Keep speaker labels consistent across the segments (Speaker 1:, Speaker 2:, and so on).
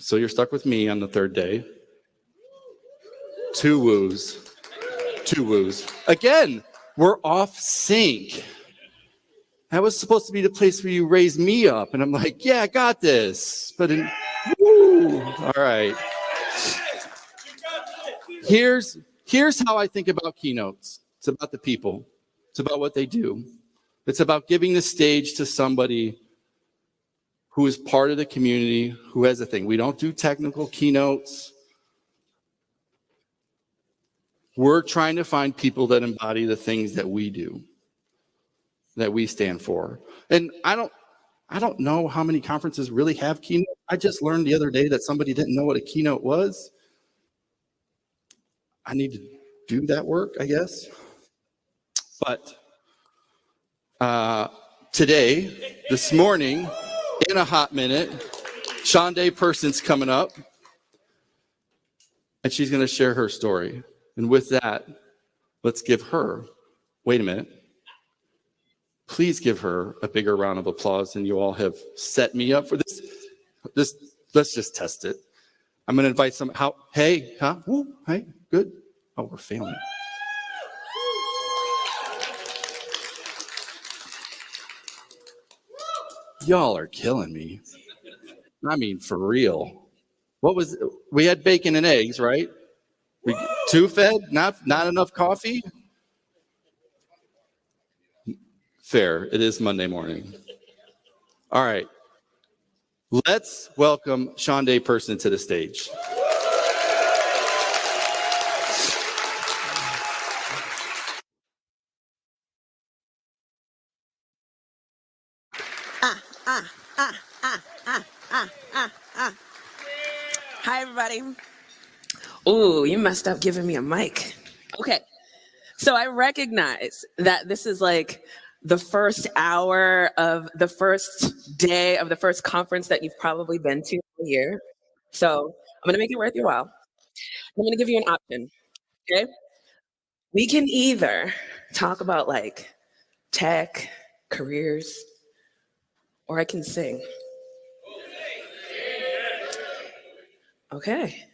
Speaker 1: So you're stuck with me on the third day. Two woos. Again, we're off sync. That was supposed to be the place where you raise me up. And I'm like, yeah, I got this. But all right. Here's how I think about keynotes. It's about the people. It's about what they do. It's about giving the stage to somebody who is part of the community, who has a thing. We don't do technical keynotes. We're trying to find people that embody the things that we do, that we stand for. And I don't know how many conferences really have keynote. I just learned the other day that somebody didn't know what a keynote was. I need to do that work, I guess. But today, this morning, in a hot minute, Shaundai person's coming up, and she's going to share her story. And with that, let's give her, wait a minute, please give her a bigger round of applause than you all have set me up for this. Let's just test it. I'm going to invite some, hey, good. Oh, we're failing. Y'all are killing me. I mean, for real. We had bacon and eggs, right? Two fed, not enough coffee? Fair, it is Monday morning. All right, let's welcome Shaundai person to the stage.
Speaker 2: Hi, everybody. Ooh, you messed up giving me a mic. Okay, so I recognize that this is like the first hour of the first day of the first conference that you've probably been to all year. So I'm gonna make it worth your while. I'm gonna give you an option, okay? We can either talk about like tech, careers, or I can sing. Okay.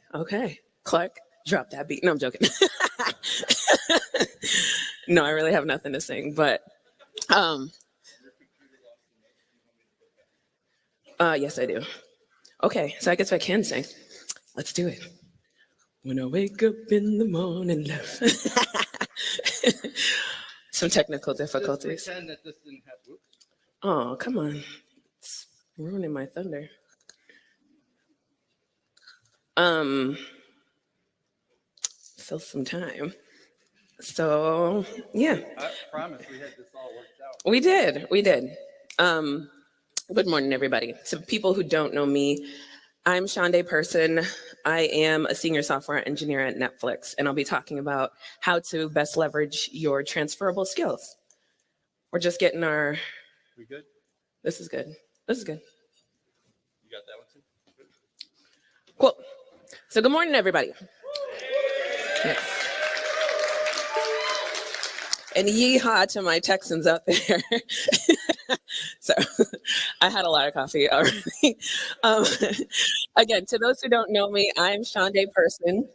Speaker 2: Clark, drop that beat. No, I'm joking. No, I really have nothing to sing, but yes, I do. Okay, so I guess I can sing. Let's do it. When I wake up in the morning, love. Some technical difficulties.
Speaker 1: Just pretend that this didn't happen.
Speaker 2: Oh, come on. It's ruining my thunder. Still some time. So, yeah.
Speaker 1: I promise we had this all worked out.
Speaker 2: We did. Good morning, everybody. So people who don't know me, I'm Shaundai Person. I am a senior software engineer at Netflix, and I'll be talking about how to best leverage your transferable skills. We're just getting our...
Speaker 1: We good?
Speaker 2: This is good.
Speaker 1: You got that one too? Good.
Speaker 2: Cool. So good morning, everybody. Yes. And yeehaw to my Texans out there. So I had a lot of coffee already. Again, to those who don't know me, I'm Shaundai Person.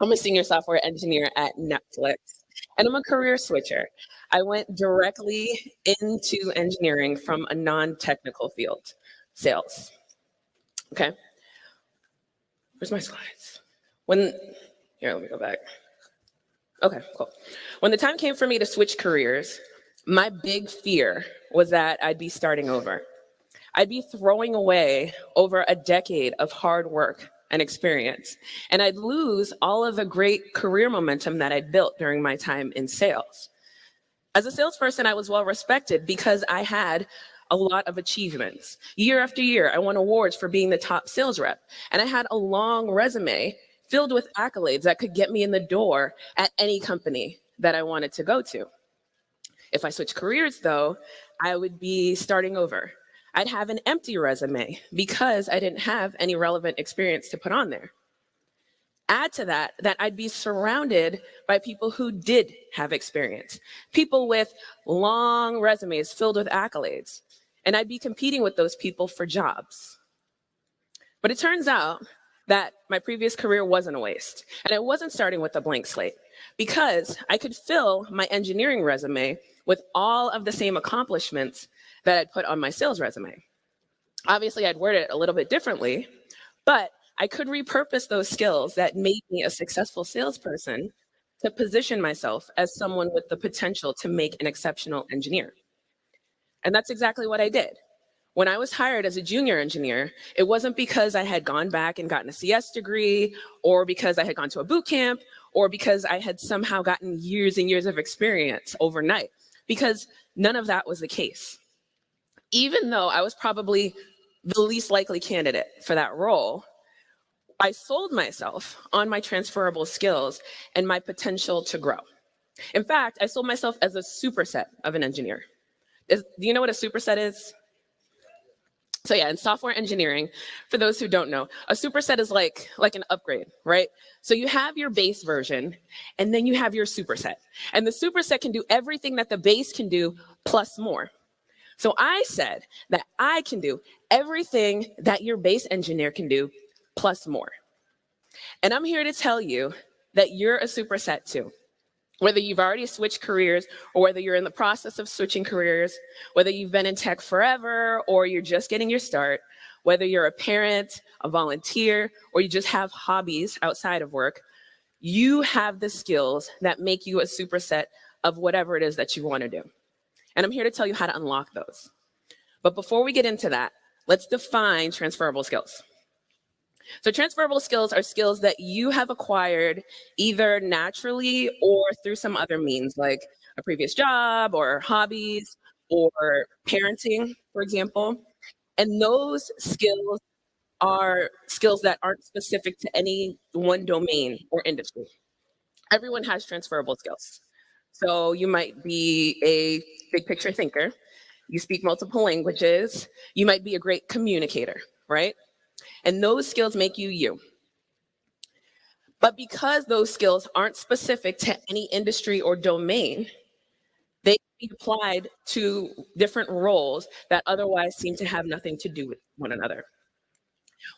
Speaker 2: I'm a senior software engineer at Netflix, and I'm a career switcher. I went directly into engineering from a non-technical field, sales. Okay. Where's my slides? Here, let me go back. Okay, cool. When the time came for me to switch careers, my big fear was that I'd be starting over. I'd be throwing away over a decade of hard work and experience, and I'd lose all of the great career momentum that I'd built during my time in sales. As a salesperson, I was well respected because I had a lot of achievements. Year after year, I won awards for being the top sales rep, and I had a long resume filled with accolades that could get me in the door at any company that I wanted to go to. If I switched careers, though, I would be starting over. I'd have an empty resume because I didn't have any relevant experience to put on there. Add to that I'd be surrounded by people who did have experience, people with long resumes filled with accolades, and I'd be competing with those people for jobs. But it turns out that my previous career wasn't a waste. And it wasn't starting with a blank slate, because I could fill my engineering resume with all of the same accomplishments that I'd put on my sales resume. Obviously, I'd word it a little bit differently, but I could repurpose those skills that made me a successful salesperson to position myself as someone with the potential to make an exceptional engineer. And that's exactly what I did. When I was hired as a junior engineer, it wasn't because I had gone back and gotten a CS degree, or because I had gone to a boot camp, or because I had somehow gotten years and years of experience overnight, because none of that was the case. Even though I was probably the least likely candidate for that role, I sold myself on my transferable skills and my potential to grow. In fact, I sold myself as a superset of an engineer. Do you know what a superset is? So yeah, in software engineering, for those who don't know, a superset is like an upgrade, right? So you have your base version, and then you have your superset. And the superset can do everything that the base can do, plus more. So I said that I can do everything that your base engineer can do, plus more. And I'm here to tell you that you're a superset too. Whether you've already switched careers, or whether you're in the process of switching careers, whether you've been in tech forever, or you're just getting your start, whether you're a parent, a volunteer, or you just have hobbies outside of work, you have the skills that make you a superset of whatever it is that you want to do. And I'm here to tell you how to unlock those. But before we get into that, let's define transferable skills. So transferable skills are skills that you have acquired either naturally or through some other means, like a previous job or hobbies or parenting, for example. And those skills are skills that aren't specific to any one domain or industry. Everyone has transferable skills. So you might be a big picture thinker. You speak multiple languages. You might be a great communicator, right? And those skills make you you. But because those skills aren't specific to any industry or domain, they can be applied to different roles that otherwise seem to have nothing to do with one another.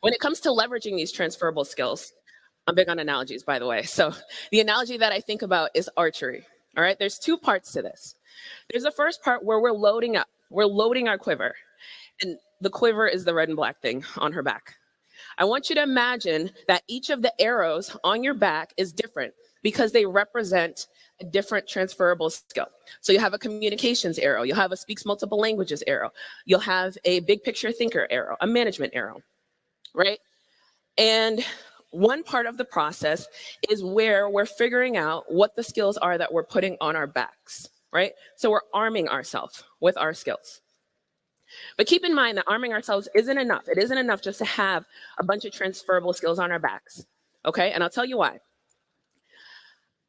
Speaker 2: When it comes to leveraging these transferable skills, I'm big on analogies, by the way. So the analogy that I think about is archery. All right, there's two parts to this. There's the first part where we're loading up. We're loading our quiver. And the quiver is the red and black thing on her back. I want you to imagine that each of the arrows on your back is different because they represent a different transferable skill. So you have a communications arrow, you'll have a speaks multiple languages arrow, you'll have a big picture thinker arrow, a management arrow, right? And one part of the process is where we're figuring out what the skills are that we're putting on our backs, right? So we're arming ourselves with our skills. But keep in mind that arming ourselves isn't enough. It isn't enough just to have a bunch of transferable skills on our backs, okay? And I'll tell you why.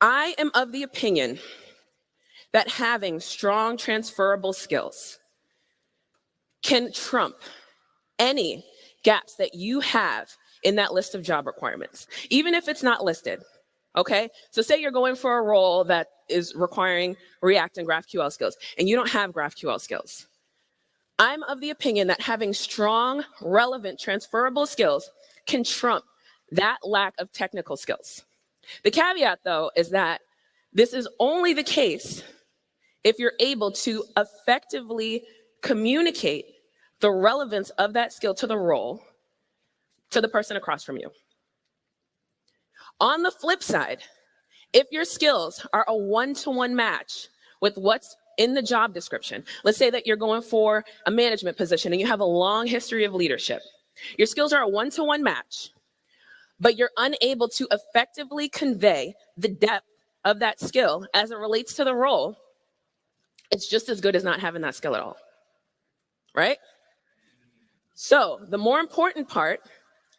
Speaker 2: I am of the opinion that having strong transferable skills can trump any gaps that you have in that list of job requirements, even if it's not listed, okay? So say you're going for a role that is requiring React and GraphQL skills, and you don't have GraphQL skills. I'm of the opinion that having strong, relevant, transferable skills can trump that lack of technical skills. The caveat, though, is that this is only the case if you're able to effectively communicate the relevance of that skill to the role to the person across from you. On the flip side, if your skills are a one-to-one match with what's in the job description, let's say that you're going for a management position and you have a long history of leadership. Your skills are a one-to-one match, but you're unable to effectively convey the depth of that skill as it relates to the role. It's just as good as not having that skill at all, right? So the more important part,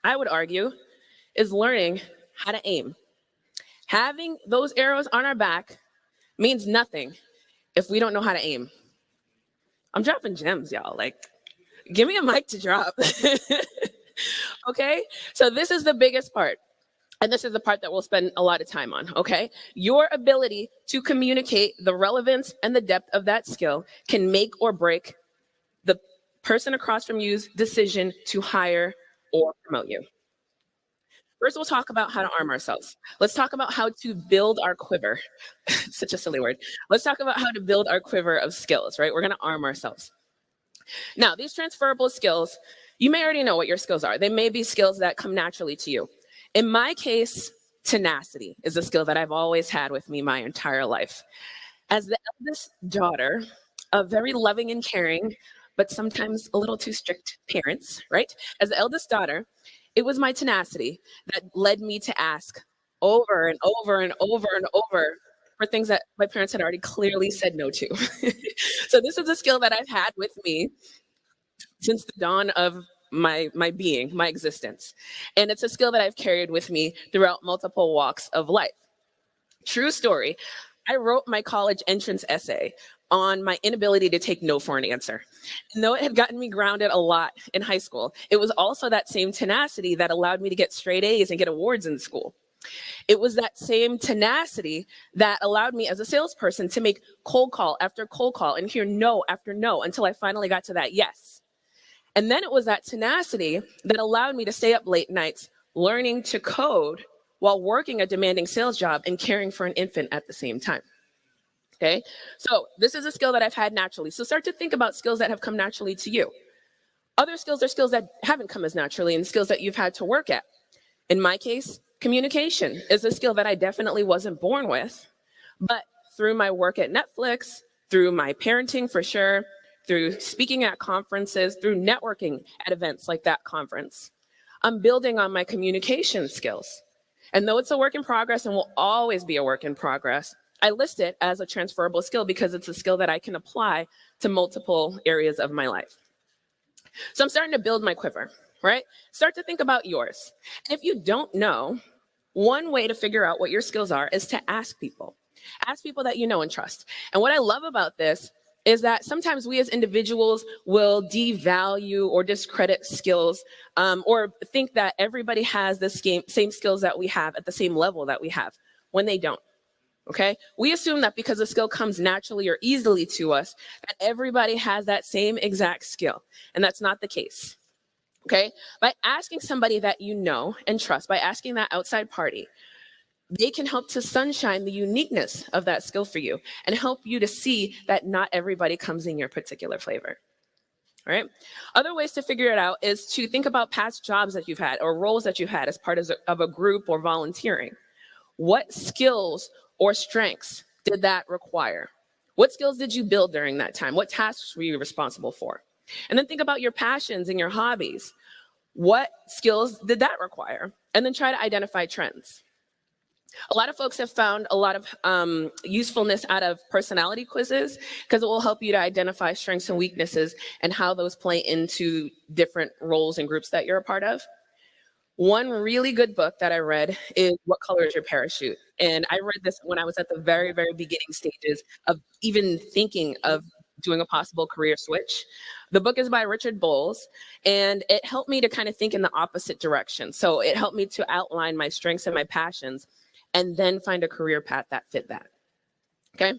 Speaker 2: I would argue, is learning how to aim. Having those arrows on our back means nothing if we don't know how to aim. I'm dropping gems, y'all. Like, give me a mic to drop. Okay? So this is the biggest part. And this is the part that we'll spend a lot of time on, okay? Your ability to communicate the relevance and the depth of that skill can make or break the person across from you's decision to hire or promote you. First, we'll talk about how to arm ourselves. Let's talk about how to build our quiver. Such a silly word. Let's talk about how to build our quiver of skills, right? We're going to arm ourselves. Now, these transferable skills, you may already know what your skills are. They may be skills that come naturally to you. In my case, tenacity is a skill that I've always had with me my entire life. As the eldest daughter of very loving and caring, but sometimes a little too strict parents, right? As the eldest daughter, it was my tenacity that led me to ask over and over and over and over for things that my parents had already clearly said no to. So this is a skill that I've had with me since the dawn of my being, my existence. And it's a skill that I've carried with me throughout multiple walks of life. True story. I wrote my college entrance essay on my inability to take no for an answer. And though it had gotten me grounded a lot in high school, it was also that same tenacity that allowed me to get straight A's and get awards in school. It was that same tenacity that allowed me as a salesperson to make cold call after cold call and hear no after no until I finally got to that yes. And then it was that tenacity that allowed me to stay up late nights learning to code while working a demanding sales job and caring for an infant at the same time. Okay, so this is a skill that I've had naturally. So start to think about skills that have come naturally to you. Other skills are skills that haven't come as naturally and skills that you've had to work at. In my case, communication is a skill that I definitely wasn't born with, but through my work at Netflix, through my parenting for sure, through speaking at conferences, through networking at events like that conference, I'm building on my communication skills. And though it's a work in progress and will always be a work in progress, I list it as a transferable skill because it's a skill that I can apply to multiple areas of my life. So I'm starting to build my quiver, right? Start to think about yours. And if you don't know, one way to figure out what your skills are is to ask people. Ask people that you know and trust. And what I love about this is that sometimes we as individuals will devalue or discredit skills or think that everybody has the same skills that we have at the same level that we have when they don't. Okay, we assume that because a skill comes naturally or easily to us, that everybody has that same exact skill. And that's not the case. Okay, by asking somebody that you know and trust, by asking that outside party, they can help to sunshine the uniqueness of that skill for you and help you to see that not everybody comes in your particular flavor. All right. Other ways to figure it out is to think about past jobs that you've had or roles that you've had as part of a group or volunteering. What skills or strengths did that require? What skills did you build during that time? What tasks were you responsible for? And then think about your passions and your hobbies. What skills did that require? And then try to identify trends. A lot of folks have found a lot of usefulness out of personality quizzes because it will help you to identify strengths and weaknesses and how those play into different roles and groups that you're a part of. One really good book that I read is What Color is Your Parachute? And I read this when I was at the very, very beginning stages of even thinking of doing a possible career switch. The book is by Richard Bowles, and it helped me to kind of think in the opposite direction. So it helped me to outline my strengths and my passions and then find a career path that fit that. Okay?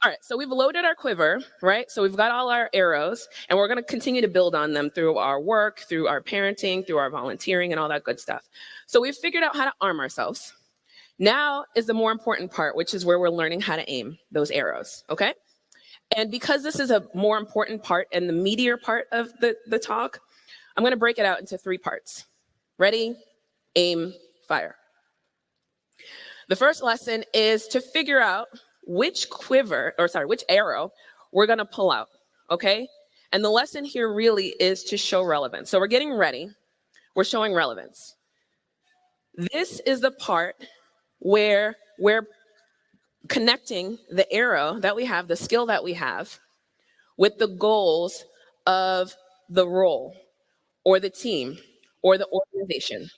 Speaker 2: All right, so we've loaded our quiver, right? So we've got all our arrows, and we're gonna continue to build on them through our work, through our parenting, through our volunteering, and all that good stuff. So we've figured out how to arm ourselves. Now is the more important part, which is where we're learning how to aim those arrows, okay? And because this is a more important part and the meatier part of the talk, I'm gonna break it out into 3 parts. Ready, aim, fire. The first lesson is to figure out which arrow we're gonna pull out, okay? And the lesson here really is to show relevance. So we're getting ready, we're showing relevance. This is the part where we're connecting the arrow that we have, the skill that we have, with the goals of the role or the team or the organization.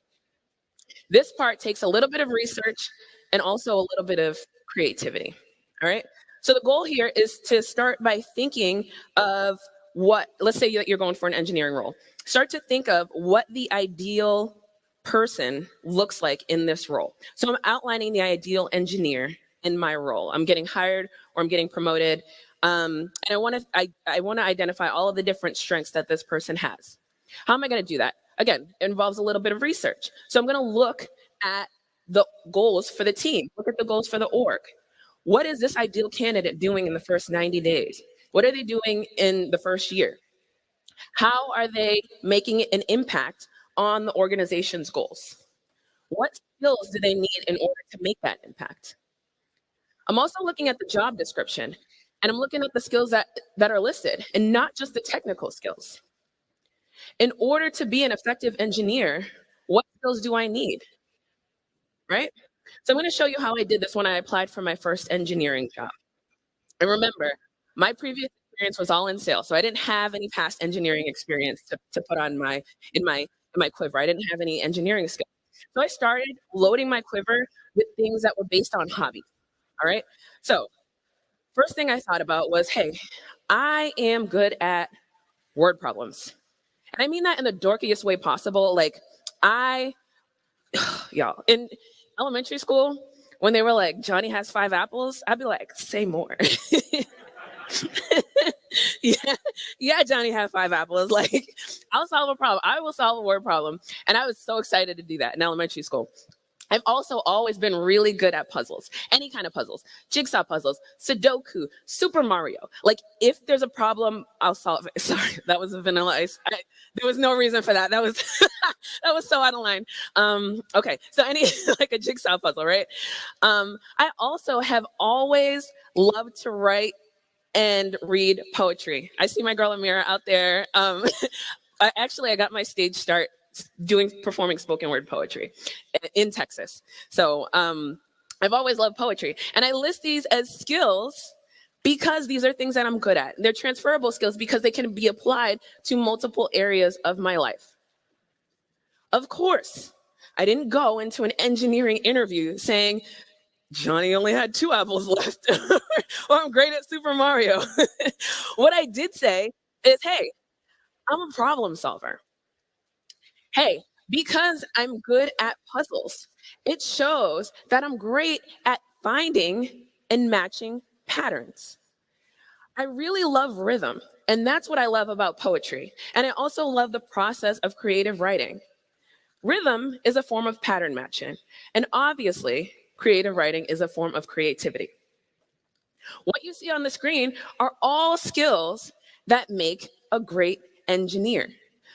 Speaker 2: This part takes a little bit of research and also a little bit of creativity, all right? So the goal here is to start by thinking of let's say that you're going for an engineering role. Start to think of what the ideal person looks like in this role. So I'm outlining the ideal engineer in my role. I'm getting hired or I'm getting promoted. And I want to identify all of the different strengths that this person has. How am I going to do that? again, it involves a little bit of research. So I'm going to look at the goals for the team, look at the goals for the org. What is this ideal candidate doing in the first 90 days? What are they doing in the first year? How are they making an impact on the organization's goals? What skills do they need in order to make that impact? I'm also looking at the job description, and I'm looking at the skills that are listed, and not just the technical skills. In order to be an effective engineer, what skills do I need, right? So I'm going to show you how I did this when I applied for my first engineering job. And remember, my previous experience was all in sales, so I didn't have any past engineering experience to put on in my quiver. I didn't have any engineering skills. So I started loading my quiver with things that were based on hobby. All right. So first thing I thought about was, hey, I am good at word problems. And I mean that in the dorkiest way possible. Like y'all, in elementary school, when they were like, Johnny has 5 apples, I'd be like, say more. yeah, Johnny had 5 apples. Like, I'll solve a problem. I will solve a word problem. And I was so excited to do that in elementary school. I've also always been really good at puzzles, any kind of puzzles, jigsaw puzzles, Sudoku, Super Mario. Like, if there's a problem, I'll solve it. Sorry, that was a Vanilla Ice. There was no reason for that. That was that was so out of line. Okay, so any like a jigsaw puzzle, right? I also have always loved to write and read poetry. I see my girl Amira out there. I got my stage start performing spoken word poetry in Texas. So I've always loved poetry. And I list these as skills because these are things that I'm good at. They're transferable skills because they can be applied to multiple areas of my life. Of course, I didn't go into an engineering interview saying, Johnny only had 2 apples left, or I'm great at Super Mario. What I did say is, hey, I'm a problem solver. Hey, because I'm good at puzzles, it shows that I'm great at finding and matching patterns. I really love rhythm, and that's what I love about poetry. And I also love the process of creative writing. Rhythm is a form of pattern matching, and obviously, creative writing is a form of creativity. What you see on the screen are all skills that make a great engineer.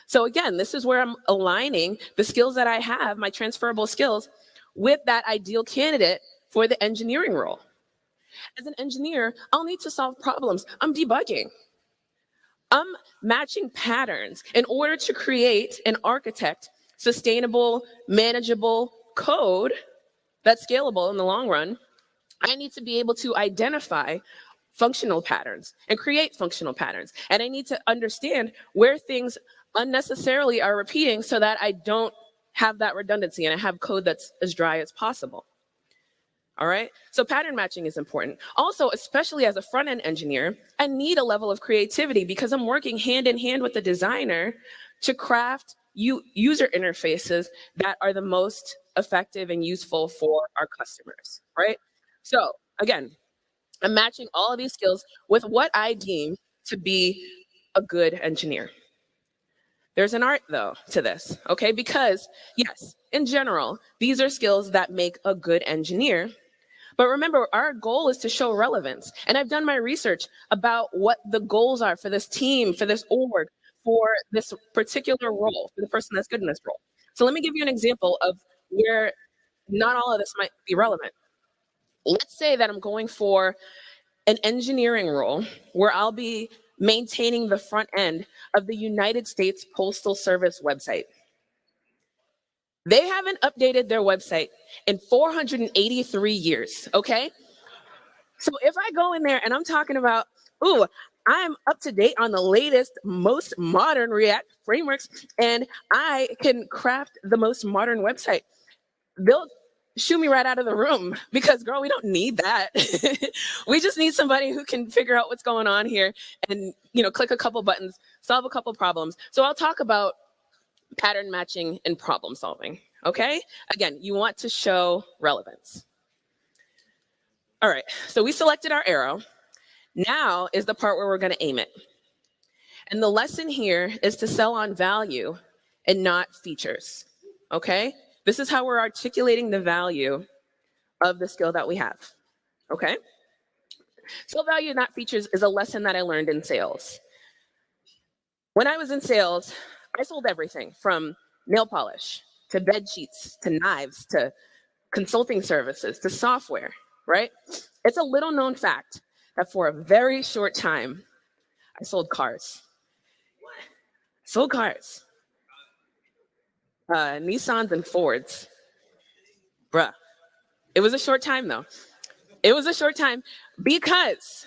Speaker 2: So again, this is where I'm aligning the skills that I have, my transferable skills, with that ideal candidate for the engineering role. As an engineer, I'll need to solve problems. I'm debugging. I'm matching patterns in order to create and architect sustainable, manageable code that's scalable in the long run. I need to be able to identify functional patterns and create functional patterns. And I need to understand where things unnecessarily are repeating so that I don't have that redundancy and I have code that's as dry as possible. All right, so pattern matching is important. Also, especially as a front-end engineer, I need a level of creativity because I'm working hand in hand with the designer to craft user interfaces that are the most effective and useful for our customers, right? So again, I'm matching all of these skills with what I deem to be a good engineer. There's an art, though, to this, okay? Because, yes, in general, these are skills that make a good engineer. But remember, our goal is to show relevance. And I've done my research about what the goals are for this team, for this org, for this particular role, for the person that's good in this role. So let me give you an example of where not all of this might be relevant. Let's say that I'm going for an engineering role where I'll be maintaining the front end of the United States Postal Service website. They haven't updated their website in 483 years, okay? So if I go in there and I'm talking about, ooh, I'm up to date on the latest, most modern React frameworks, and I can craft the most modern website, they'll shoo me right out of the room because, girl, we don't need that. We just need somebody who can figure out what's going on here and, click a couple buttons, solve a couple problems. So I'll talk about pattern matching and problem solving, okay? Again, you want to show relevance. All right, so we selected our arrow. Now is the part where we're going to aim it. And the lesson here is to sell on value and not features, okay? This is how we're articulating the value of the skill that we have, okay? Skill value, not features, is a lesson that I learned in sales. When I was in sales, I sold everything from nail polish to bed sheets to knives to consulting services to software, right? It's a little known fact that for a very short time, I sold cars. Sold cars. Nissans and Fords. Bruh. It was a short time though. It was a short time because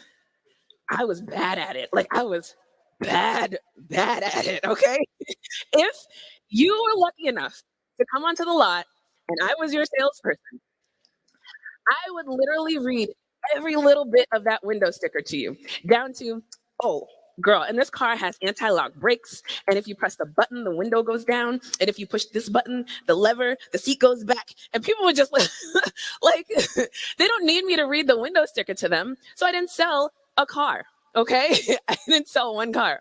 Speaker 2: I was bad at it. Like I was bad at it, okay? If you were lucky enough to come onto the lot and I was your salesperson, I would literally read every little bit of that window sticker to you, down to, oh, girl, and this car has anti-lock brakes, and if you press the button, the window goes down, and if you push this button, the lever, the seat goes back, and people would just like, they don't need me to read the window sticker to them, so I didn't sell a car, okay? I didn't sell one car.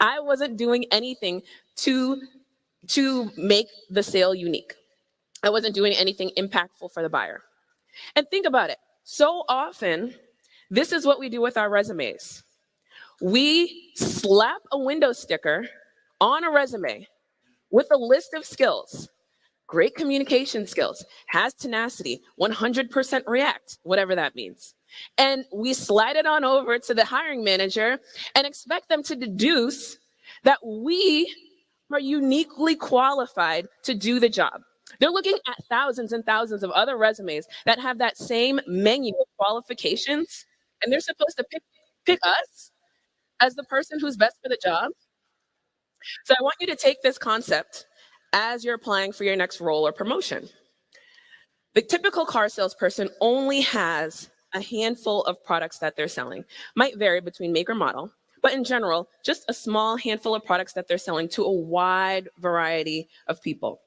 Speaker 2: I wasn't doing anything to make the sale unique. I wasn't doing anything impactful for the buyer. And think about it. So often, this is what we do with our resumes. We slap a window sticker on a resume with a list of skills. Great communication skills, has tenacity, 100% react, whatever that means. And we slide it on over to the hiring manager and expect them to deduce that we are uniquely qualified to do the job. They're looking at thousands and thousands of other resumes that have that same menu of qualifications, and they're supposed to pick us as the person who's best for the job. So I want you to take this concept as you're applying for your next role or promotion. The typical car salesperson only has a handful of products that they're selling. Might vary between make or model, but in general, just a small handful of products that they're selling to a wide variety of people.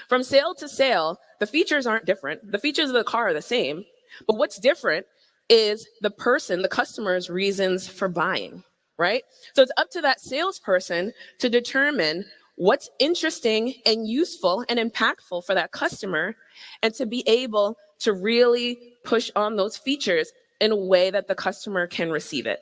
Speaker 2: From sale to sale, the features aren't different. The features of the car are the same, but what's different is the person, the customer's reasons for buying, right? So it's up to that salesperson to determine what's interesting and useful and impactful for that customer, and to be able to really push on those features in a way that the customer can receive it.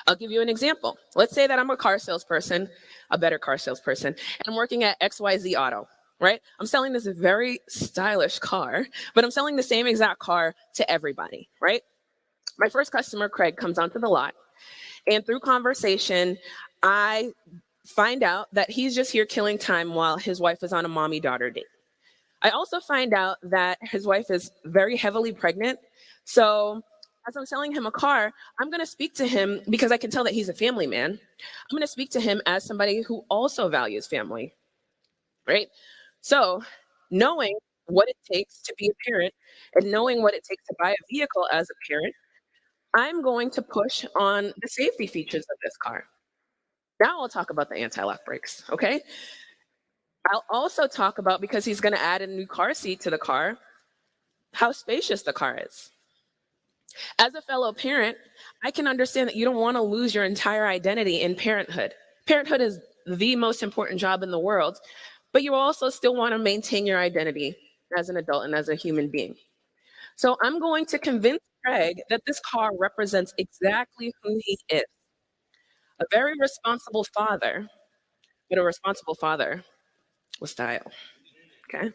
Speaker 2: I'll give you an example. Let's say that I'm a car salesperson, a better car salesperson, and I'm working at XYZ Auto, right? I'm selling this very stylish car, but I'm selling the same exact car to everybody, right? My first customer, Craig, comes onto the lot, and through conversation, I find out that he's just here killing time while his wife is on a mommy-daughter date. I also find out that his wife is very heavily pregnant, so as I'm selling him a car, I'm going to speak to him because I can tell that he's a family man. I'm going to speak to him as somebody who also values family, right? So knowing what it takes to be a parent and knowing what it takes to buy a vehicle as a parent, I'm going to push on the safety features of this car. Now I'll talk about the anti-lock brakes, okay? I'll also talk about, because he's going to add a new car seat to the car, how spacious the car is. As a fellow parent, I can understand that you don't want to lose your entire identity in parenthood. Parenthood is the most important job in the world, but you also still want to maintain your identity as an adult and as a human being. So I'm going to convince Craig that this car represents exactly who he is. A very responsible father, but a responsible father with style, okay?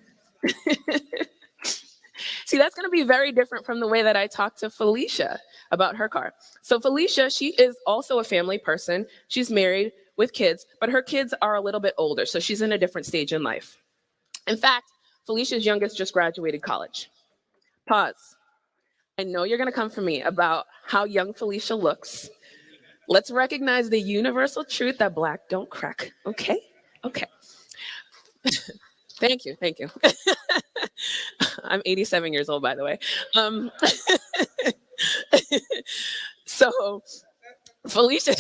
Speaker 2: See, that's going to be very different from the way that I talked to Felicia about her car. So Felicia, she is also a family person. She's married with kids, but her kids are a little bit older, so she's in a different stage in life. In fact, Felicia's youngest just graduated college. Pause. I know you're going to come for me about how young Felicia looks. Let's recognize the universal truth that Black don't crack, okay? Okay. Thank you. I'm 87 years old, by the way. So Felicia,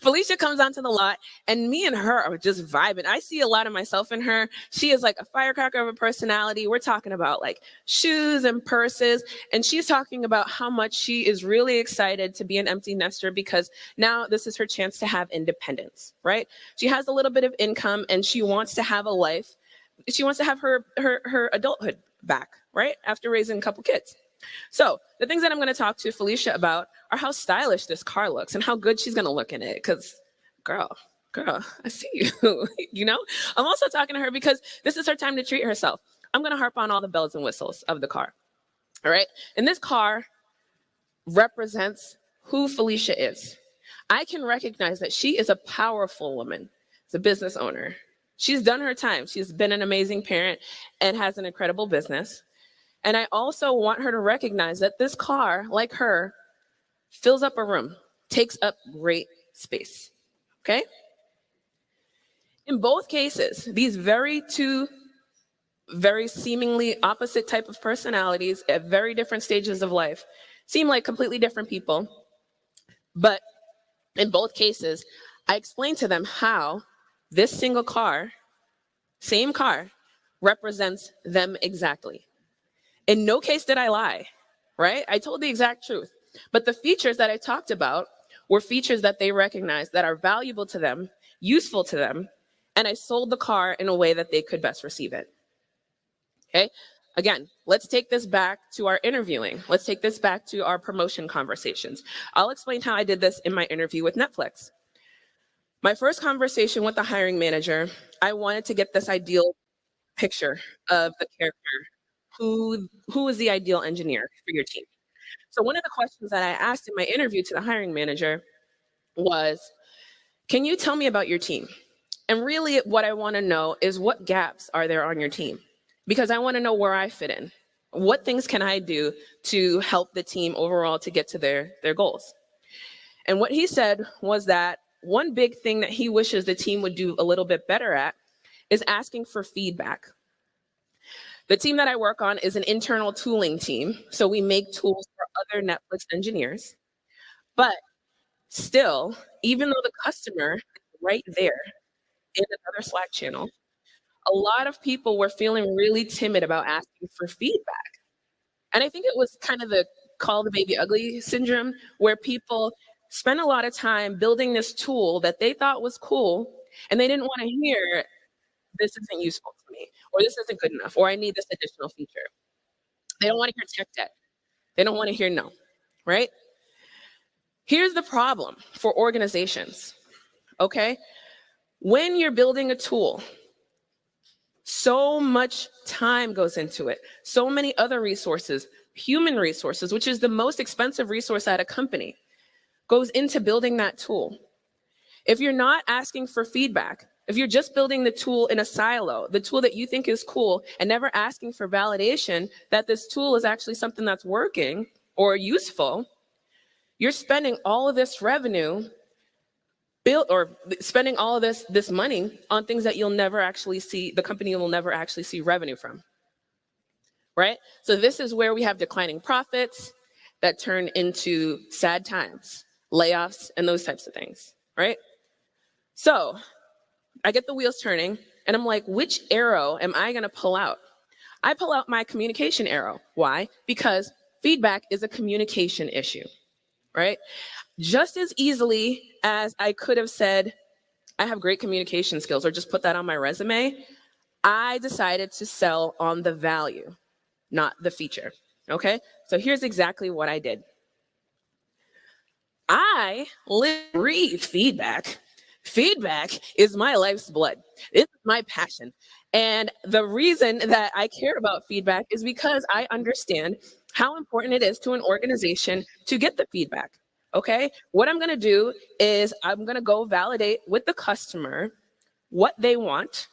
Speaker 2: Felicia comes onto the lot, and me and her are just vibing. I see a lot of myself in her. She is like a firecracker of a personality. We're talking about like shoes and purses, and she's talking about how much she is really excited to be an empty nester because now this is her chance to have independence, right? She has a little bit of income, and she wants to have a life. She wants to have her adulthood back, right? After raising a couple kids. So the things that I'm going to talk to Felicia about are how stylish this car looks and how good she's going to look in it. Because, girl, I see you. You know, I'm also talking to her because this is her time to treat herself. I'm going to harp on all the bells and whistles of the car. All right. And this car represents who Felicia is. I can recognize that she is a powerful woman. She's a business owner. She's done her time. She's been an amazing parent and has an incredible business. And I also want her to recognize that this car, like her, fills up a room, takes up great space, okay? In both cases, these two very seemingly opposite type of personalities at very different stages of life seem like completely different people. But in both cases, I explained to them how this single car, same car, represents them exactly. In no case did I lie, right? I told the exact truth. But the features that I talked about were features that they recognize that are valuable to them, useful to them, and I sold the car in a way that they could best receive it. Okay? Again, let's take this back to our interviewing. Let's take this back to our promotion conversations. I'll explain how I did this in my interview with Netflix. My first conversation with the hiring manager, I wanted to get this ideal picture of the character. Who is the ideal engineer for your team? So one of the questions that I asked in my interview to the hiring manager was, can you tell me about your team? And really what I want to know is what gaps are there on your team? Because I want to know where I fit in. What things can I do to help the team overall to get to their goals? And what he said was that one big thing that he wishes the team would do a little bit better at is asking for feedback. The team that I work on is an internal tooling team. So we make tools for other Netflix engineers. But still, even though the customer is right there in another Slack channel, a lot of people were feeling really timid about asking for feedback. And I think it was kind of the call the baby ugly syndrome, where people spent a lot of time building this tool that they thought was cool, and they didn't want to hear, this isn't useful to me, or this isn't good enough, or I need this additional feature. They don't want to hear tech debt. They don't want to hear no, right? Here's the problem for organizations, okay? When you're building a tool, so much time goes into it. So many other resources, human resources, which is the most expensive resource at a company, goes into building that tool. If you're not asking for feedback, if you're just building the tool in a silo, the tool that you think is cool, and never asking for validation that this tool is actually something that's working or useful, you're spending all of this revenue spending all of this money on things that you'll never actually see, the company will never actually see revenue from, right? So this is where we have declining profits that turn into sad times, layoffs, and those types of things, right? So I get the wheels turning, and I'm like, which arrow am I gonna pull out? I pull out my communication arrow. Why? Because feedback is a communication issue, right? Just as easily as I could have said, I have great communication skills, or just put that on my resume, I decided to sell on the value, not the feature, okay? So here's exactly what I did. I breathe feedback. Feedback is my life's blood. It's my passion. And the reason that I care about feedback is because I understand how important it is to an organization to get the feedback. Okay, what I'm gonna do is I'm gonna go validate with the customer what they want,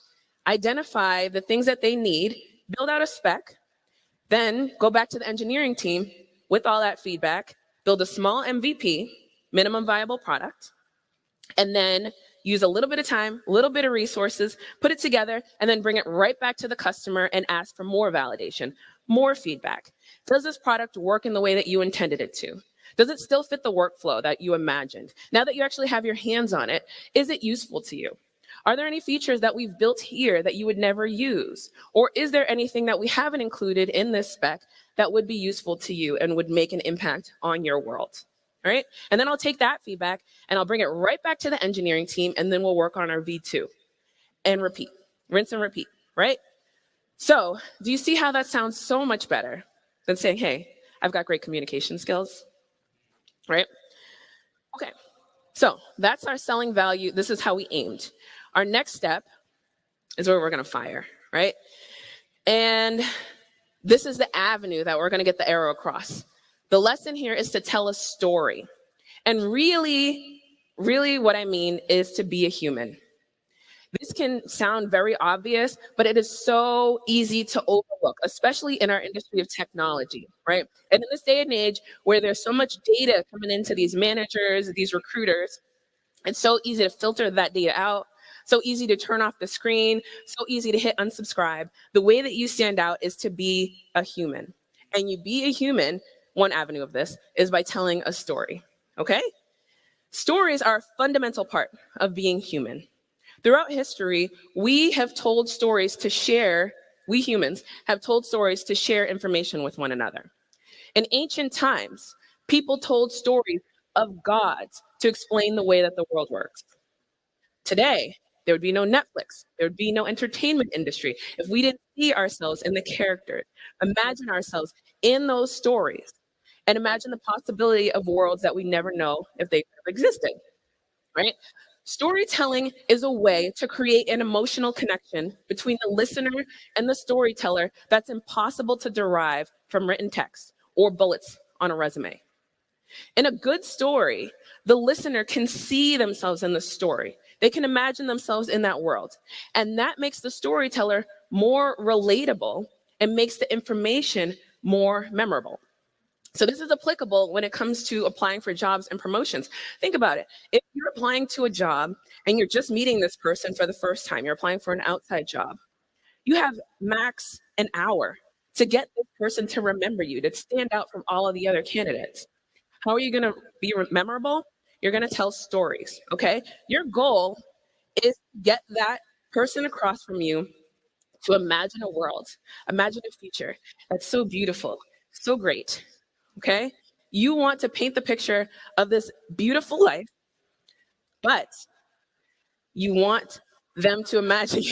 Speaker 2: identify the things that they need, build out a spec, then go back to the engineering team with all that feedback, build a small MVP, minimum viable product, and then use a little bit of time, a little bit of resources, put it together, and then bring it right back to the customer and ask for more validation, more feedback. Does this product work in the way that you intended it to? Does it still fit the workflow that you imagined? Now that you actually have your hands on it, is it useful to you? Are there any features that we've built here that you would never use? Or is there anything that we haven't included in this spec that would be useful to you and would make an impact on your world? All right. And then I'll take that feedback and I'll bring it right back to the engineering team, and then we'll work on our V2 and repeat, rinse and repeat, right? So do you see how that sounds so much better than saying, hey, I've got great communication skills, right? Okay. So that's our selling value. This is how we aimed. Our next step is where we're going to fire, right? And this is the avenue that we're going to get the arrow across. The lesson here is to tell a story. And really what I mean is to be a human. This can sound very obvious, but it is so easy to overlook, especially in our industry of technology, right? And in this day and age where there's so much data coming into these managers, these recruiters, it's so easy to filter that data out, so easy to turn off the screen, so easy to hit unsubscribe. The way that you stand out is to be a human. And you be a human, one avenue of this is by telling a story, okay? Stories are a fundamental part of being human. Throughout history, we have told stories to share, we humans have told stories to share information with one another. In ancient times, people told stories of gods to explain the way that the world works. Today, there would be no Netflix, there would be no entertainment industry if we didn't see ourselves in the characters, imagine ourselves in those stories, and imagine the possibility of worlds that we never know if they could have existed, right? Storytelling is a way to create an emotional connection between the listener and the storyteller that's impossible to derive from written text or bullets on a resume. In a good story, the listener can see themselves in the story. They can imagine themselves in that world. And that makes the storyteller more relatable and makes the information more memorable. So this is applicable when it comes to applying for jobs and promotions. Think about it. If you're applying to a job and you're just meeting this person for the first time, you're applying for an outside job, you have max an hour to get this person to remember you, to stand out from all of the other candidates. How are you going to be memorable? You're going to tell stories, okay? Your goal is to get that person across from you to imagine a world, imagine a future that's so beautiful, so great. Okay? You want to paint the picture of this beautiful life, but you want them to imagine,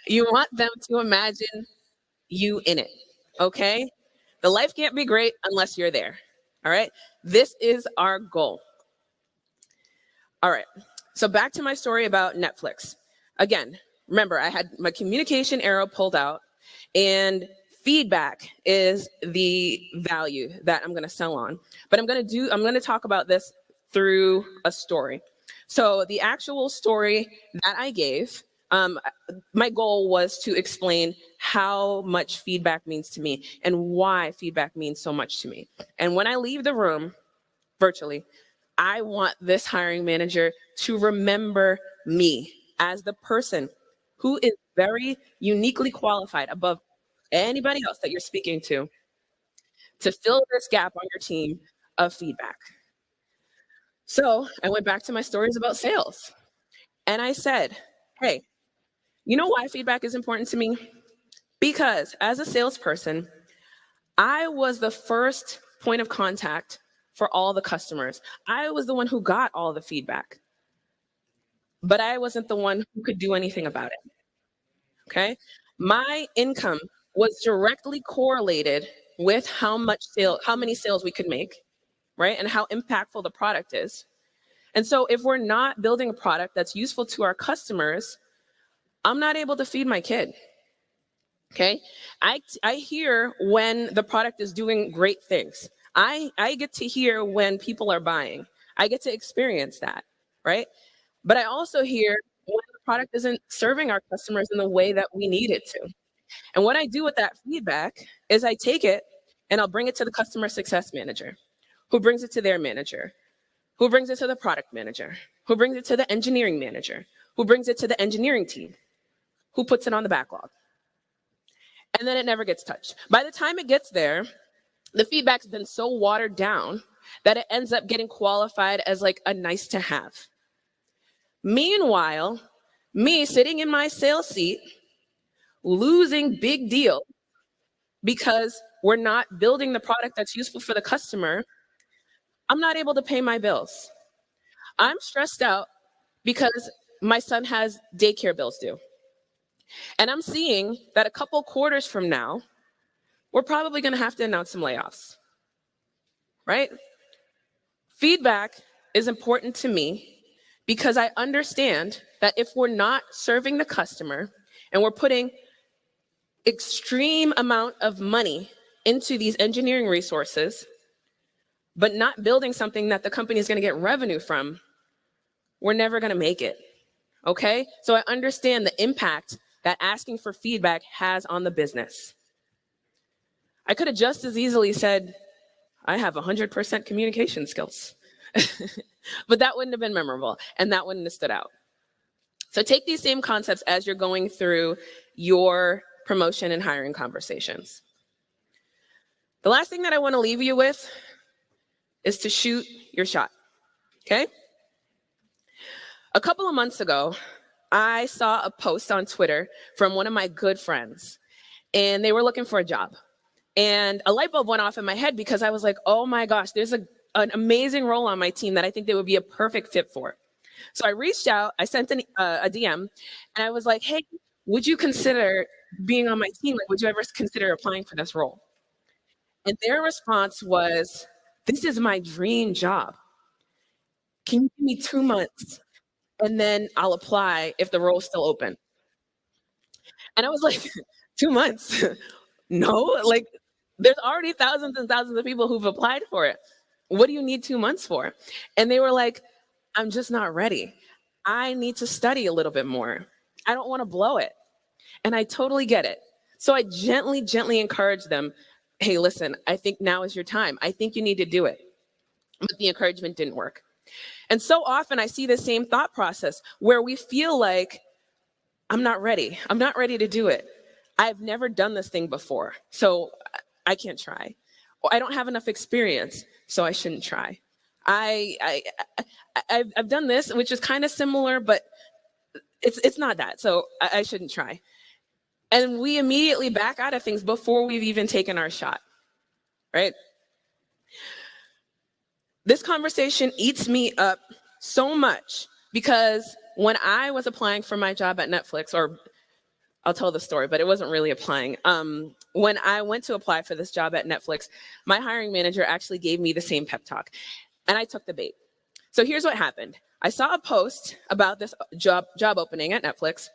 Speaker 2: you want them to imagine you in it. Okay? The life can't be great unless you're there. All right? This is our goal. All right. So back to my story about Netflix. Again, remember, I had my communication arrow pulled out, and feedback is the value that I'm going to sell on. But I'm going to talk about this through a story. So the actual story that I gave, my goal was to explain how much feedback means to me and why feedback means so much to me. And when I leave the room virtually, I want this hiring manager to remember me as the person who is very uniquely qualified above anybody else that you're speaking to fill this gap on your team of feedback. So I went back to my stories about sales and I said, hey, you know why feedback is important to me? Because as a salesperson, I was the first point of contact for all the customers. I was the one who got all the feedback, but I wasn't the one who could do anything about it. Okay? My income was directly correlated with how many sales we could make, right? And how impactful the product is. And so if we're not building a product that's useful to our customers, I'm not able to feed my kid. Okay? I hear when the product is doing great things. I get to hear when people are buying. I get to experience that, right? But I also hear when the product isn't serving our customers in the way that we need it to. And what I do with that feedback is I take it and I'll bring it to the customer success manager, who brings it to their manager, who brings it to the product manager, who brings it to the engineering manager, who brings it to the engineering team, who puts it on the backlog. And then it never gets touched. By the time it gets there, the feedback's been so watered down that it ends up getting qualified as like a nice to have. Meanwhile, me sitting in my sales seat, losing big deal because we're not building the product that's useful for the customer, I'm not able to pay my bills. I'm stressed out because my son has daycare bills due. And I'm seeing that a couple quarters from now, we're probably going to have to announce some layoffs, right? Feedback is important to me because I understand that if we're not serving the customer and we're putting extreme amount of money into these engineering resources, but not building something that the company is going to get revenue from, we're never going to make it, okay? So I understand the impact that asking for feedback has on the business. I could have just as easily said, I have 100% communication skills, but that wouldn't have been memorable and that wouldn't have stood out. So take these same concepts as you're going through your promotion and hiring conversations. The last thing that I want to leave you with is to shoot your shot, okay? A couple of months ago, I saw a post on Twitter from one of my good friends, and they were looking for a job. And a light bulb went off in my head because I was like, oh my gosh, there's an amazing role on my team that I think they would be a perfect fit for. So I reached out, I sent a DM, and I was like, hey, would you consider being on my team? Like, would you ever consider applying for this role? And their response was, this is my dream job. Can you give me 2 months and then I'll apply if the role's still open? And I was like, 2 months? No, like there's already thousands and thousands of people who've applied for it. What do you need 2 months for? And they were like, I'm just not ready. I need to study a little bit more. I don't want to blow it. And I totally get it. So I gently encourage them, hey, listen, I think now is your time. I think you need to do it. But the encouragement didn't work. And so often I see the same thought process where we feel like, I'm not ready. I'm not ready to do it. I've never done this thing before, so I can't try. Or I don't have enough experience, so I shouldn't try. I've done this, which is kind of similar, but it's not that, so I shouldn't try. And we immediately back out of things before we've even taken our shot, right? This conversation eats me up so much because when I was applying for my job at Netflix, or I'll tell the story, but it wasn't really applying. When I went to apply for this job at Netflix, my hiring manager actually gave me the same pep talk, and I took the bait. So here's what happened. I saw a post about this job opening at Netflix,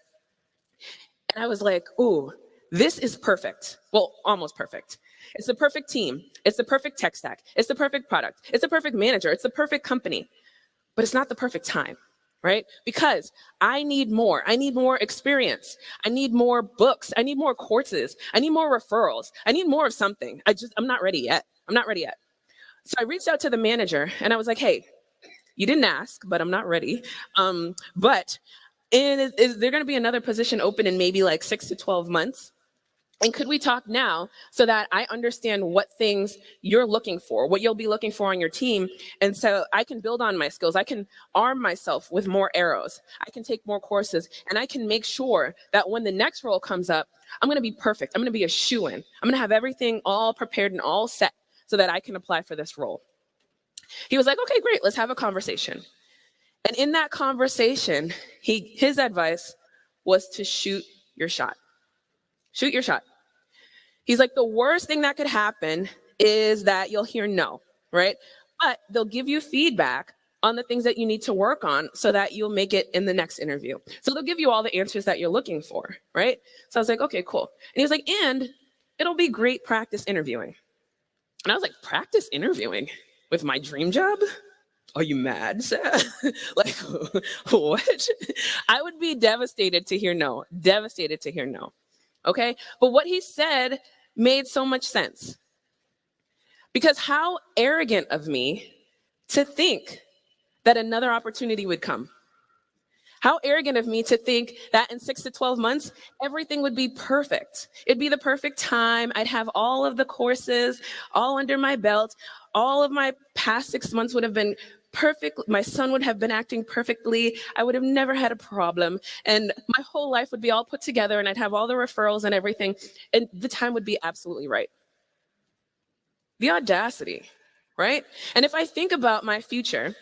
Speaker 2: and I was like, ooh, this is perfect. Well, almost perfect. It's the perfect team. It's the perfect tech stack. It's the perfect product. It's the perfect manager. It's the perfect company. But it's not the perfect time, right? Because I need more. I need more experience. I need more books. I need more courses. I need more referrals. I need more of something. I'm not ready yet. I'm not ready yet. So I reached out to the manager and I was like, hey, you didn't ask, but I'm not ready. But is there going to be another position open in maybe like 6 to 12 months? And could we talk now so that I understand what things you're looking for, what you'll be looking for on your team, and so I can build on my skills. I can arm myself with more arrows. I can take more courses, and I can make sure that when the next role comes up, I'm going to be perfect. I'm going to be a shoo-in. I'm going to have everything all prepared and all set so that I can apply for this role. He was like, okay, great, let's have a conversation. And in that conversation, his advice was to shoot your shot. Shoot your shot. He's like, the worst thing that could happen is that you'll hear no, right? But they'll give you feedback on the things that you need to work on so that you'll make it in the next interview. So they'll give you all the answers that you're looking for, right? So I was like, okay, cool. And he was like, and it'll be great practice interviewing. And I was like, practice interviewing with my dream job? Are you mad, Sarah? Like, what? I would be devastated to hear no, devastated to hear no. Okay, but what he said made so much sense. Because how arrogant of me to think that another opportunity would come. How arrogant of me to think that in 6 to 12 months, everything would be perfect. It'd be the perfect time. I'd have all of the courses all under my belt. All of my past 6 months would have been perfect. My son would have been acting perfectly. I would have never had a problem. And my whole life would be all put together and I'd have all the referrals and everything. And the time would be absolutely right. The audacity, right? And if I think about my future,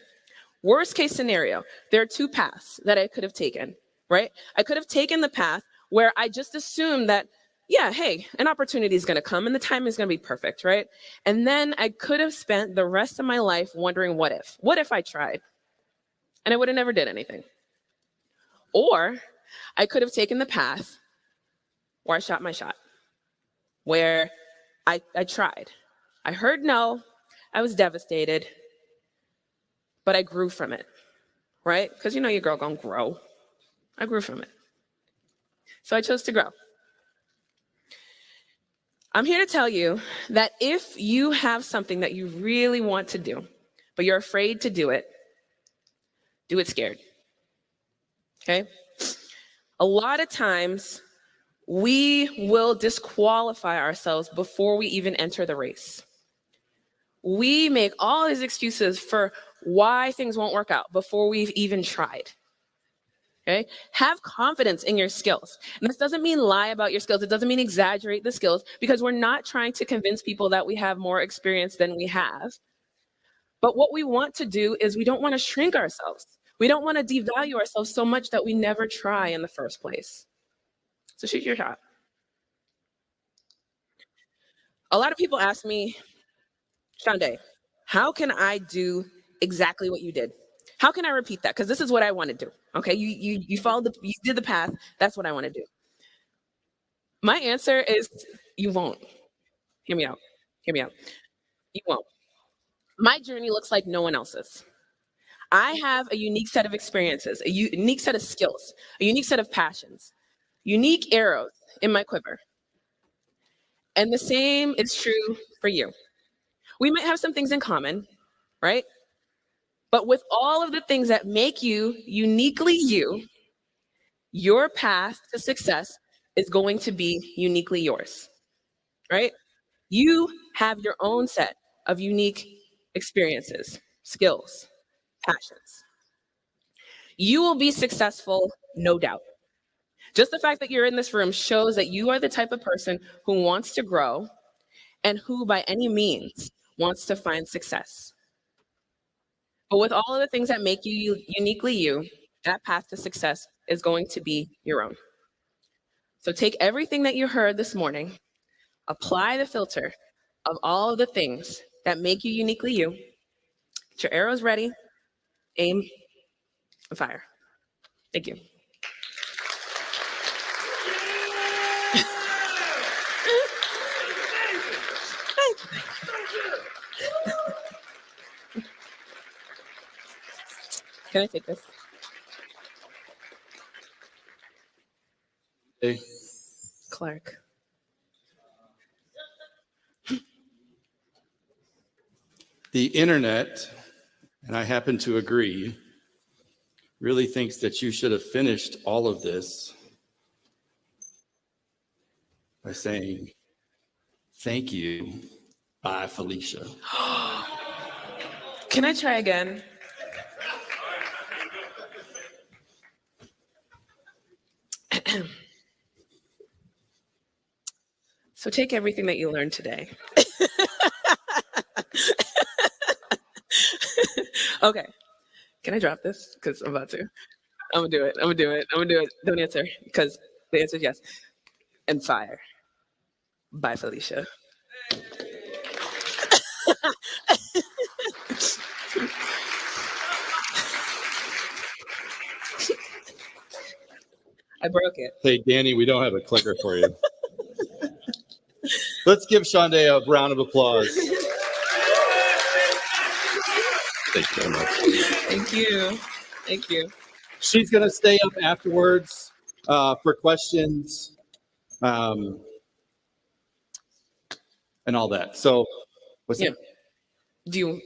Speaker 2: worst case scenario, there are two paths that I could have taken, right? I could have taken the path where I just assumed that, yeah, hey, an opportunity is going to come and the time is going to be perfect, right? And then I could have spent the rest of my life wondering what if? What if I tried? And I would have never did anything. Or I could have taken the path where I shot my shot, where I tried. I heard no, I was devastated, but I grew from it, right? Because you know your girl gonna grow. I grew from it. So I chose to grow. I'm here to tell you that if you have something that you really want to do, but you're afraid to do it scared, okay? A lot of times, we will disqualify ourselves before we even enter the race. We make all these excuses for why things won't work out before we've even tried. Okay? Have confidence in your skills. And this doesn't mean lie about your skills. It doesn't mean exaggerate the skills, because we're not trying to convince people that we have more experience than we have. But what we want to do is we don't want to shrink ourselves. We don't want to devalue ourselves so much that we never try in the first place. So shoot your shot. A lot of people ask me, Shaundai, how can I do exactly what you did? How can I repeat that? Because this is what I want to do. Okay, you followed you did the path. That's what I want to do. My answer is you won't. Hear me out. Hear me out. You won't. My journey looks like no one else's. I have a unique set of experiences, a unique set of skills, a unique set of passions, unique arrows in my quiver. And the same is true for you. We might have some things in common, right? But with all of the things that make you uniquely you, your path to success is going to be uniquely yours, right? You have your own set of unique experiences, skills, passions. You will be successful, no doubt. Just the fact that you're in this room shows that you are the type of person who wants to grow and who, by any means, wants to find success. But with all of the things that make you uniquely you, that path to success is going to be your own. So take everything that you heard this morning, apply the filter of all of the things that make you uniquely you. Get your arrows ready, aim, and fire. Thank you. Can I take this?
Speaker 1: Hey,
Speaker 2: Clark.
Speaker 1: the internet, and I happen to agree, really thinks that you should have finished all of this by saying, thank you, bye, Felicia.
Speaker 2: Can I try again? So take everything that you learned today. Okay. Can I drop this? Because I'm about to. I'm gonna do it. I'm gonna do it. I'm gonna do it. Don't answer, because the answer is yes. And fire. Bye, Felicia. I broke it.
Speaker 1: Hey, Danny, we don't have a clicker for you. Let's give Shaundai a round of applause. Thank you very much.
Speaker 2: Thank you. Thank you.
Speaker 1: She's going to stay up afterwards for questions and all that. So, what's
Speaker 2: Yeah.
Speaker 1: that?
Speaker 2: Do you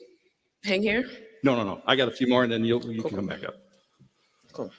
Speaker 2: hang here?
Speaker 1: No. I got a few more, and then you can come back up.
Speaker 2: Cool.